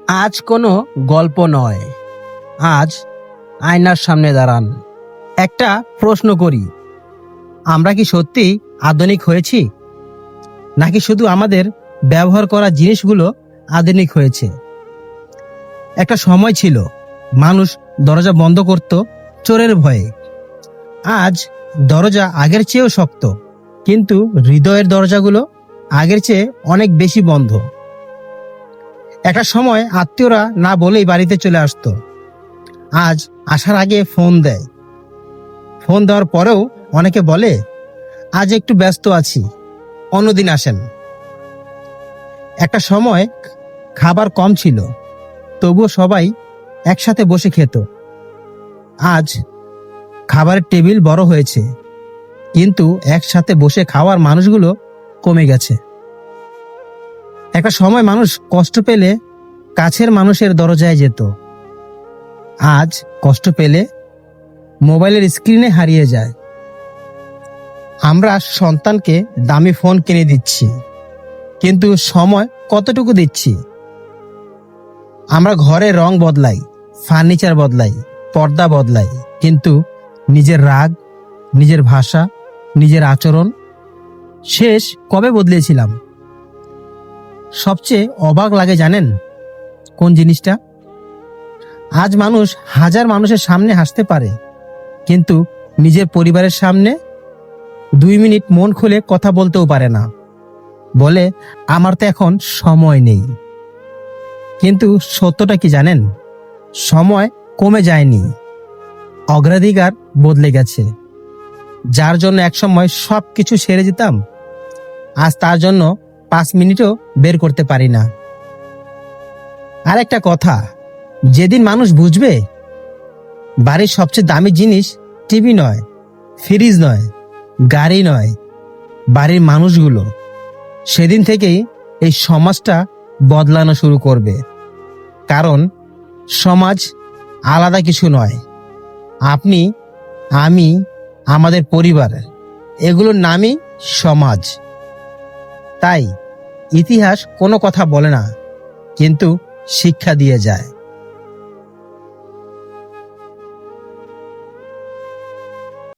আজ কোনো গল্প নয়, আজ আয়নার সামনে দাঁড়ান। একটা প্রশ্ন করি, আমরা কি সত্যি আধুনিক হয়েছি, নাকি শুধু আমাদের ব্যবহার করা জিনিসগুলো আধুনিক হয়েছে? একটা সময় ছিল মানুষ দরজা বন্ধ করত চোরের ভয়ে। আজ দরজা আগের চেয়েও শক্ত, কিন্তু হৃদয়ের দরজাগুলো আগের চেয়ে অনেক বেশি বন্ধ। একটা সময় আত্মীয়রা না বলেই বাড়িতে চলে আসতো, আজ আসার আগে ফোন দেয়। ফোন দেওয়ার পরেও অনেকে বলে, আজ একটু ব্যস্ত আছি, অন্যদিন আসেন। একটা সময় খাবার কম ছিল, তবুও সবাই একসাথে বসে খেত। আজ খাবারের টেবিল বড় হয়েছে, কিন্তু একসাথে বসে খাওয়ার মানুষগুলো কমে গেছে। একটা সময় মানুষ কষ্ট পেলে কাছের মানুষের দরজায় যেত, আজ কষ্ট পেলে মোবাইলের স্ক্রিনে হারিয়ে যায়। আমরা সন্তানকে দামি ফোন কিনে দিচ্ছি, কিন্তু সময় কতটুকু দিচ্ছি? আমরা ঘরে রং বদলাই, ফার্নিচার বদলাই, পর্দা বদলাই, কিন্তু নিজের রাগ, নিজের ভাষা, নিজের আচরণ শেষ কবে বদলেছিলাম? সবচেয়ে অবাক লাগে জানেন কোন জিনিসটা? আজ মানুষ হাজার মানুষের সামনে হাসতে পারে, কিন্তু নিজের পরিবারের সামনে 2 মিনিট মন খুলে কথা বলতেও পারে না। বলে, আমার তো এখন সময় নেই। কিন্তু সত্যটা কি জানেন? সময় কমে যায়নি, অগ্রাধিকার বদলে গেছে। যার জন্য একসময় সব কিছু সেরে যেতাম, আজ তার জন্য 5 মিনিটও বের করতে পারি না। আর একটা কথা, যেদিন মানুষ বুঝবে বাড়ির সবচেয়ে দামি জিনিস টিভি নয়, ফ্রিজ নয়, গাড়ি নয়, বাড়ির মানুষগুলো, সেদিন থেকেই এই সমাজটা বদলানো শুরু করবে। কারণ সমাজ আলাদা কিছু নয়, আপনি, আমি, আমাদের পরিবার, এগুলোর নামই সমাজ। তাই ইতিহাস কোনো কথা বলে না, কিন্তু শিক্ষা দিয়ে যায়।